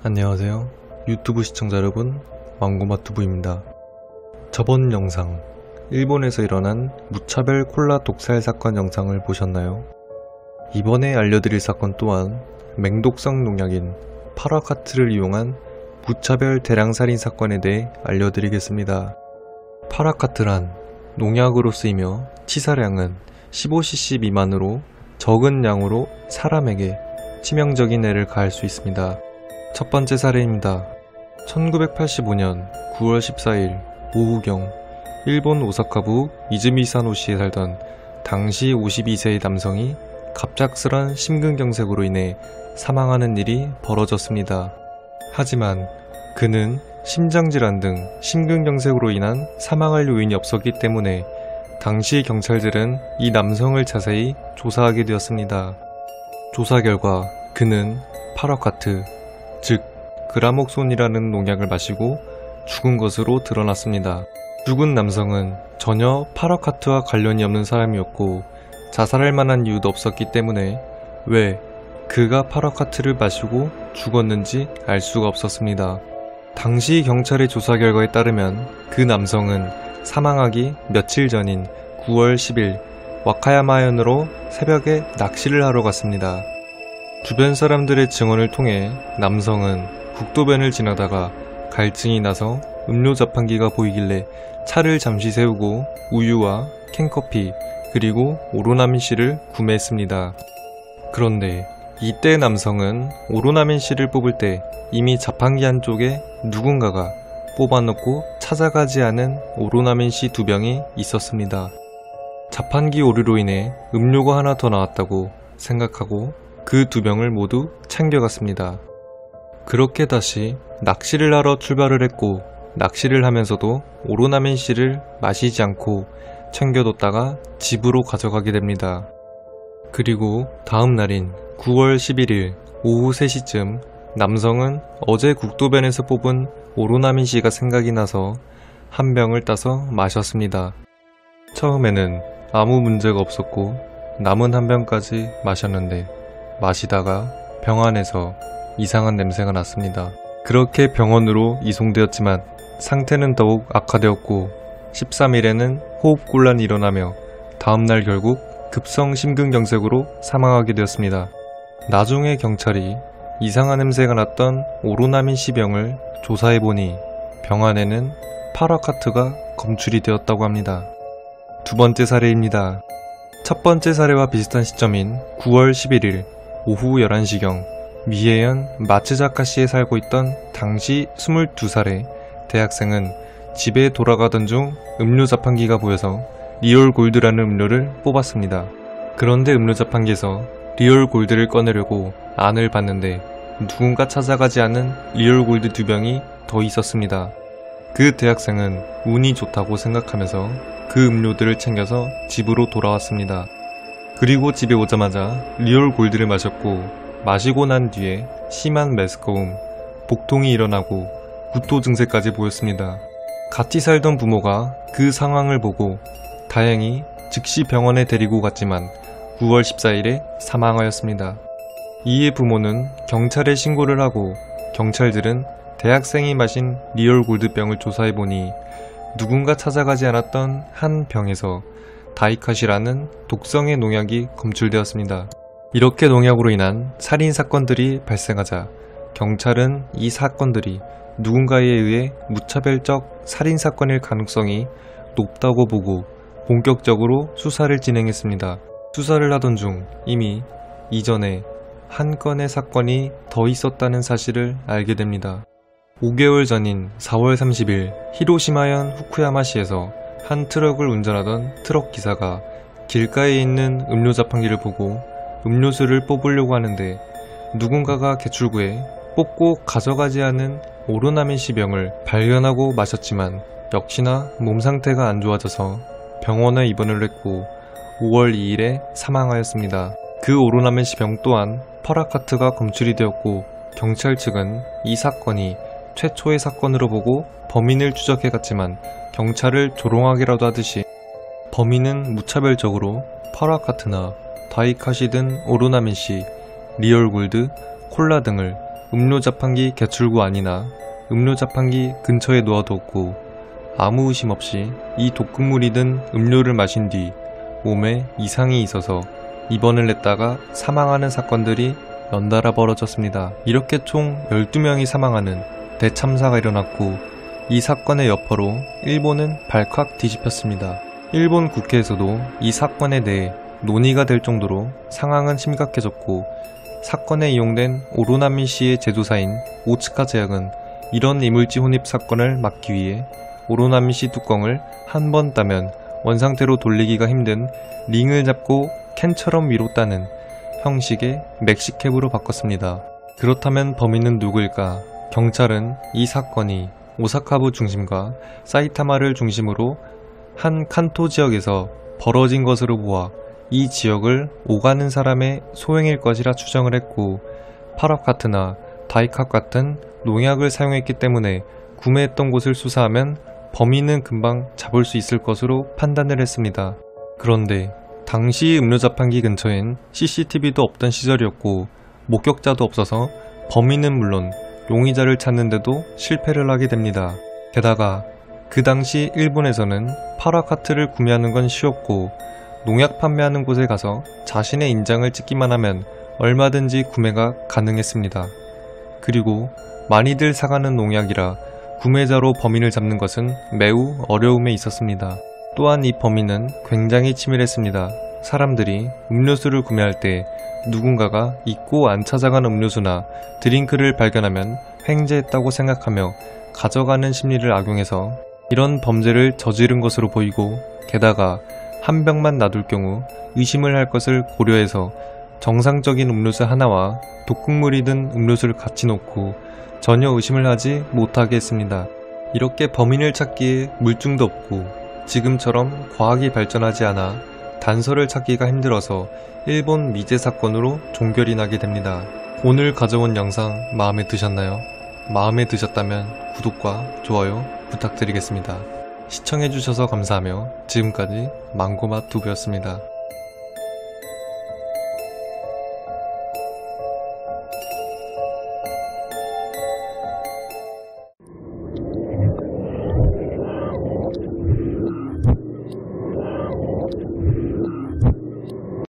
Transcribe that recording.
안녕하세요. 유튜브 시청자 여러분, 망고마투부입니다. 저번 영상, 일본에서 일어난 무차별 콜라 독살 사건 영상을 보셨나요? 이번에 알려드릴 사건 또한 맹독성 농약인 파라카트를 이용한 무차별 대량살인 사건에 대해 알려드리겠습니다. 파라카트란 농약으로 쓰이며 치사량은 15cc 미만으로 적은 양으로 사람에게 치명적인 해를 가할 수 있습니다. 첫 번째 사례입니다. 1985년 9월 14일 오후경 일본 오사카부 이즈미사노시에 살던 당시 52세의 남성이 갑작스런 심근경색으로 인해 사망하는 일이 벌어졌습니다. 하지만 그는 심장질환 등 심근경색으로 인한 사망할 요인이 없었기 때문에 당시 경찰들은 이 남성을 자세히 조사하게 되었습니다. 조사 결과 그는 파라카트, 즉 그라목손이라는 농약을 마시고 죽은 것으로 드러났습니다. 죽은 남성은 전혀 파라카트와 관련이 없는 사람이었고 자살할 만한 이유도 없었기 때문에 왜 그가 파라카트를 마시고 죽었는지 알 수가 없었습니다. 당시 경찰의 조사 결과에 따르면 그 남성은 사망하기 며칠 전인 9월 10일 와카야마현으로 새벽에 낚시를 하러 갔습니다. 주변 사람들의 증언을 통해 남성은 국도변을 지나다가 갈증이 나서 음료 자판기가 보이길래 차를 잠시 세우고 우유와 캔커피 그리고 오로나민 씨를 구매했습니다. 그런데 이때 남성은 오로나민 씨를 뽑을 때 이미 자판기 한쪽에 누군가가 뽑아놓고 찾아가지 않은 오로나민 씨 2병이 있었습니다. 자판기 오류로 인해 음료가 하나 더 나왔다고 생각하고 그 2병을 모두 챙겨갔습니다. 그렇게 다시 낚시를 하러 출발을 했고 낚시를 하면서도 오로나민 씨를 마시지 않고 챙겨뒀다가 집으로 가져가게 됩니다. 그리고 다음 날인 9월 11일 오후 3시쯤 남성은 어제 국도변에서 뽑은 오로나민 씨가 생각이 나서 한 병을 따서 마셨습니다. 처음에는 아무 문제가 없었고 남은 한 병까지 마셨는데 마시다가 병 안에서 이상한 냄새가 났습니다. 그렇게 병원으로 이송되었지만 상태는 더욱 악화되었고 13일에는 호흡곤란이 일어나며 다음날 결국 급성 심근경색으로 사망하게 되었습니다. 나중에 경찰이 이상한 냄새가 났던 오로나민 씨 병을 조사해보니 병 안에는 파라카트가 검출이 되었다고 합니다. 두 번째 사례입니다. 첫 번째 사례와 비슷한 시점인 9월 11일 오후 11시경 미에현 마츠자카시에 살고 있던 당시 22살의 대학생은 집에 돌아가던 중 음료 자판기가 보여서 리얼 골드라는 음료를 뽑았습니다. 그런데 음료 자판기에서 리얼 골드를 꺼내려고 안을 봤는데 누군가 찾아가지 않은 리얼 골드 2병이 더 있었습니다. 그 대학생은 운이 좋다고 생각하면서 그 음료들을 챙겨서 집으로 돌아왔습니다. 그리고 집에 오자마자 리얼 골드를 마셨고 마시고 난 뒤에 심한 메스꺼움, 복통이 일어나고 구토 증세까지 보였습니다. 같이 살던 부모가 그 상황을 보고 다행히 즉시 병원에 데리고 갔지만 9월 14일에 사망하였습니다. 이에 부모는 경찰에 신고를 하고 경찰들은 대학생이 마신 리얼 골드병을 조사해보니 누군가 찾아가지 않았던 한 병에서 다이카시라는 독성의 농약이 검출되었습니다. 이렇게 농약으로 인한 살인사건들이 발생하자 경찰은 이 사건들이 누군가에 의해 무차별적 살인사건일 가능성이 높다고 보고 본격적으로 수사를 진행했습니다. 수사를 하던 중 이미 이전에 한 건의 사건이 더 있었다는 사실을 알게 됩니다. 5개월 전인 4월 30일 히로시마현 후쿠야마시에서 한 트럭을 운전하던 트럭 기사가 길가에 있는 음료 자판기를 보고 음료수를 뽑으려고 하는데 누군가가 개출구에 뽑고 가져가지 않은 오로나민 씨 병을 발견하고 마셨지만 역시나 몸 상태가 안 좋아져서 병원에 입원을 했고 5월 2일에 사망하였습니다. 그 오로나민 씨 병 또한 파라카트가 검출이 되었고 경찰 측은 이 사건이 최초의 사건으로 보고 범인을 추적해갔지만 경찰을 조롱하기라도 하듯이 범인은 무차별적으로 파라카트나 다이카시 등 오로나민 씨, 리얼 골드, 콜라 등을 음료 자판기 개출구 안이나 음료 자판기 근처에 놓아두었고 아무 의심 없이 이 독극물이 든 음료를 마신 뒤 몸에 이상이 있어서 입원을 했다가 사망하는 사건들이 연달아 벌어졌습니다. 이렇게 총 12명이 사망하는 대참사가 일어났고 이 사건의 여파로 일본은 발칵 뒤집혔습니다. 일본 국회에서도 이 사건에 대해 논의가 될 정도로 상황은 심각해졌고 사건에 이용된 오로나미 씨의 제조사인 오츠카 제약은 이런 이물질 혼입 사건을 막기 위해 오로나미 씨 뚜껑을 한 번 따면 원상태로 돌리기가 힘든 링을 잡고 캔처럼 위로 따는 형식의 맥시캡으로 바꿨습니다. 그렇다면 범인은 누구일까? 경찰은 이 사건이 오사카부 중심과 사이타마를 중심으로 한 칸토 지역에서 벌어진 것으로 보아 이 지역을 오가는 사람의 소행일 것이라 추정을 했고 파라카트나 다이캅 같은 농약을 사용했기 때문에 구매했던 곳을 수사하면 범인은 금방 잡을 수 있을 것으로 판단을 했습니다. 그런데 당시 음료 자판기 근처엔 CCTV도 없던 시절이었고 목격자도 없어서 범인은 물론 용의자를 찾는데도 실패를 하게 됩니다. 게다가 그 당시 일본에서는 파라카트를 구매하는 건 쉬웠고 농약 판매하는 곳에 가서 자신의 인장을 찍기만 하면 얼마든지 구매가 가능했습니다. 그리고 많이들 사가는 농약이라 구매자로 범인을 잡는 것은 매우 어려움에 있었습니다. 또한 이 범인은 굉장히 치밀했습니다. 사람들이 음료수를 구매할 때 누군가가 잊고 안 찾아간 음료수나 드링크를 발견하면 횡재했다고 생각하며 가져가는 심리를 악용해서 이런 범죄를 저지른 것으로 보이고 게다가 한 병만 놔둘 경우 의심을 할 것을 고려해서 정상적인 음료수 하나와 독극물이 든 음료수를 같이 놓고 전혀 의심을 하지 못하게 했습니다. 이렇게 범인을 찾기에 물증도 없고 지금처럼 과학이 발전하지 않아 단서를 찾기가 힘들어서 일본 미제 사건으로 종결이 나게 됩니다. 오늘 가져온 영상 마음에 드셨나요? 마음에 드셨다면 구독과 좋아요 부탁드리겠습니다. 시청해주셔서 감사하며 지금까지 망고맛 두부였습니다.